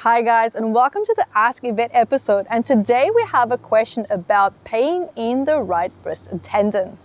Hi guys, and welcome to the Ask Evette episode, and today we have a question about pain in the right wrist tendon.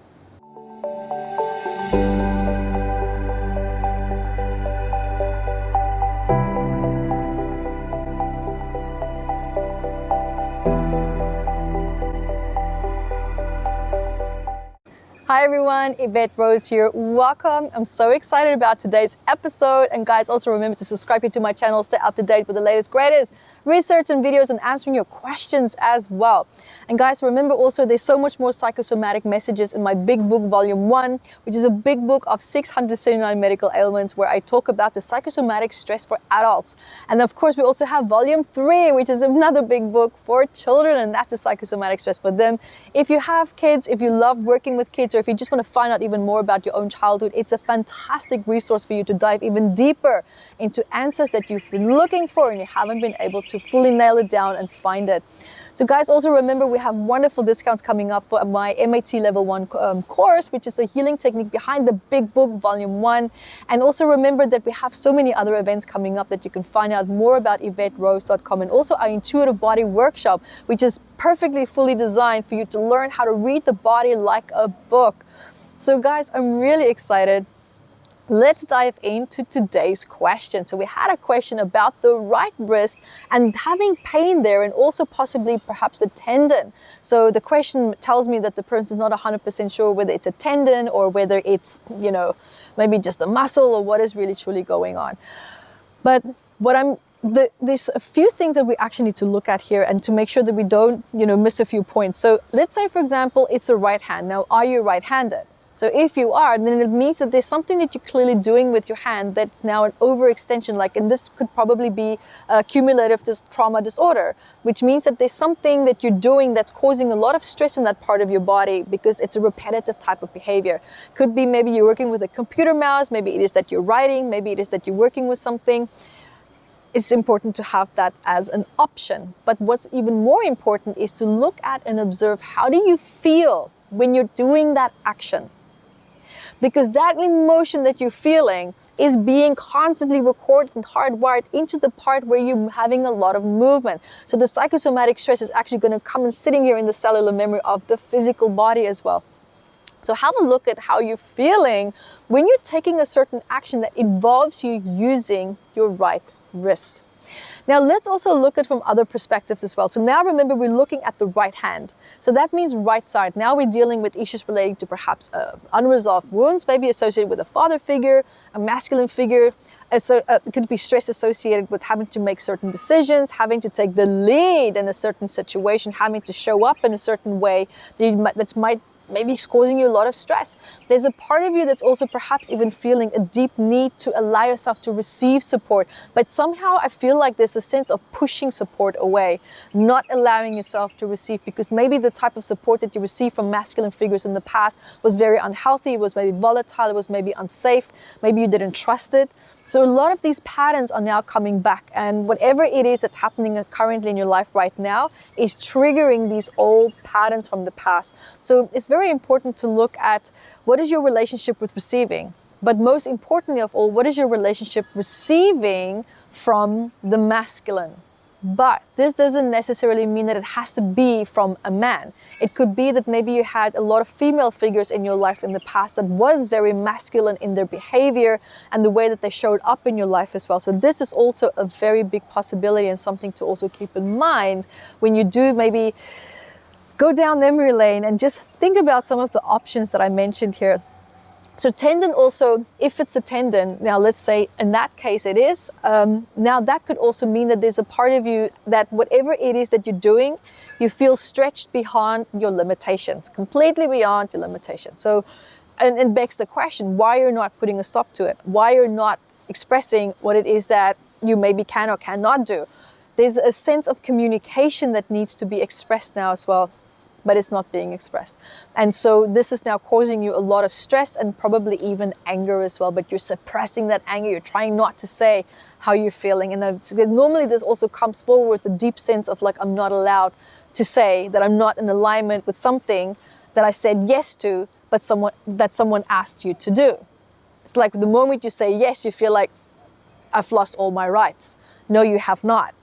Hi everyone, Evette Rose here. Welcome. I'm so excited about today's episode. And guys, also remember to subscribe to my channel, stay up to date with the latest, greatest research and videos and answering your questions as well. And guys, remember also there's so much more psychosomatic messages in my big book, Volume 1, which is a big book of 679 medical ailments where I talk about the psychosomatic stress for adults. And of course, we also have Volume 3, which is another big book for children, and that's the psychosomatic stress for them. If you have kids, if you love working with kids, or if you just want to find out even more about your own childhood, it's a fantastic resource for you to dive even deeper into answers that you've been looking for and you haven't been able to fully nail it down and find it. So guys, also remember we have wonderful discounts coming up for my MAT Level 1 course, which is a healing technique behind the big book, Volume 1. And also remember that we have so many other events coming up that you can find out more about evetterose.com, and also our intuitive body workshop, which is perfectly fully designed for you to learn how to read the body like a book. So guys, I'm really excited. Let's dive into today's question. So we had a question about the right wrist and having pain there, and also possibly perhaps the tendon. So the question tells me that the person is not 100% sure whether it's a tendon or whether it's, maybe just a muscle, or what is really truly going on. But there's a few things that we actually need to look at here, and to make sure that we don't, miss a few points. So let's say, for example, it's a right hand. Now, are you right-handed? So if you are, then it means that there's something that you're clearly doing with your hand that's now an overextension, and this could probably be a cumulative trauma disorder, which means that there's something that you're doing that's causing a lot of stress in that part of your body because it's a repetitive type of behavior. Could be maybe you're working with a computer mouse, maybe it is that you're writing, maybe it is that you're working with something. It's important to have that as an option. But what's even more important is to look at and observe, how do you feel when you're doing that action? Because that emotion that you're feeling is being constantly recorded and hardwired into the part where you're having a lot of movement. So the psychosomatic stress is actually going to come and sitting here in the cellular memory of the physical body as well. So have a look at how you're feeling when you're taking a certain action that involves you using your right wrist. Now let's also look at from other perspectives as well. So now remember, we're looking at the right hand. So that means right side. Now we're dealing with issues relating to perhaps unresolved wounds, maybe associated with a father figure, a masculine figure. So it could be stress associated with having to make certain decisions, having to take the lead in a certain situation, having to show up in a certain way that might maybe it's causing you a lot of stress. There's a part of you that's also perhaps even feeling a deep need to allow yourself to receive support. But somehow I feel like there's a sense of pushing support away, not allowing yourself to receive, because maybe the type of support that you received from masculine figures in the past was very unhealthy, it was maybe volatile, it was maybe unsafe, maybe you didn't trust it. So a lot of these patterns are now coming back, and whatever it is that's happening currently in your life right now is triggering these old patterns from the past. So it's very important to look at, what is your relationship with receiving? But most importantly of all, what is your relationship receiving from the masculine? But this doesn't necessarily mean that it has to be from a man. It could be that maybe you had a lot of female figures in your life in the past that was very masculine in their behavior and the way that they showed up in your life as well. So this is also a very big possibility, and something to also keep in mind when you do maybe go down memory lane and just think about some of the options that I mentioned here. So tendon also, if it's a tendon, now let's say in that case it is, now that could also mean that there's a part of you that whatever it is that you're doing, you feel stretched beyond your limitations, completely beyond your limitations. So, and it begs the question, why you're not putting a stop to it? Why you're not expressing what it is that you maybe can or cannot do? There's a sense of communication that needs to be expressed now as well, but it's not being expressed. And so this is now causing you a lot of stress and probably even anger as well, but you're suppressing that anger. You're trying not to say how you're feeling. And normally this also comes forward with a deep sense of I'm not allowed to say that I'm not in alignment with something that I said yes to, but someone asked you to do. It's like the moment you say yes, you feel like I've lost all my rights. No, you have not.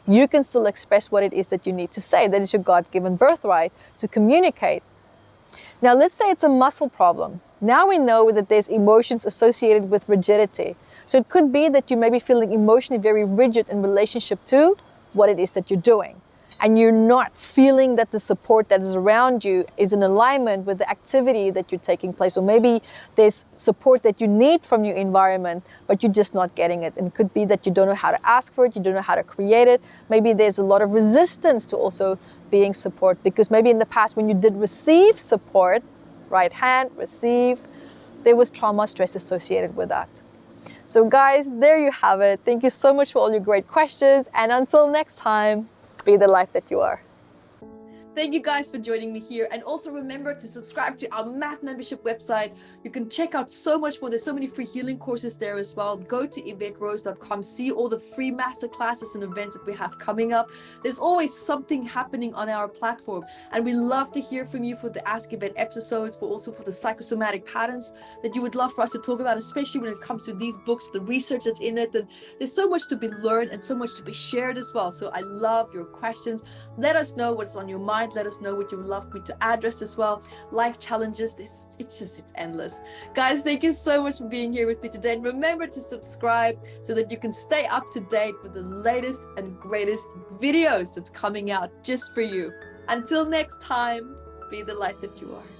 you can still express what it is that you need to say. That is your God-given birthright to communicate. Now, let's say it's a muscle problem. Now we know that there's emotions associated with rigidity. So it could be that you may be feeling emotionally very rigid in relationship to what it is that you're doing. And you're not feeling that the support that is around you is in alignment with the activity that you're taking place. Or maybe there's support that you need from your environment, but you're just not getting it. And it could be that you don't know how to ask for it, you don't know how to create it. Maybe there's a lot of resistance to also being support, because maybe in the past when you did receive support, right hand, receive, there was trauma, stress associated with that. So guys, there you have it. Thank you so much for all your great questions. And until next time, be the life that you are. Thank you guys for joining me here. And also remember to subscribe to our math membership website. You can check out so much more. There's so many free healing courses there as well. Go to evetterose.com, see all the free master classes and events that we have coming up. There's always something happening on our platform. And we love to hear from you for the Ask Evette episodes, but also for the psychosomatic patterns that you would love for us to talk about, especially when it comes to these books, the research that's in it. And there's so much to be learned and so much to be shared as well. So I love your questions. Let us know what's on your mind. Let us know what you would love me to address as well. Life challenges, it's endless. Guys, thank you so much for being here with me today. And remember to subscribe so that you can stay up to date with the latest and greatest videos that's coming out just for you. Until next time, be the light that you are.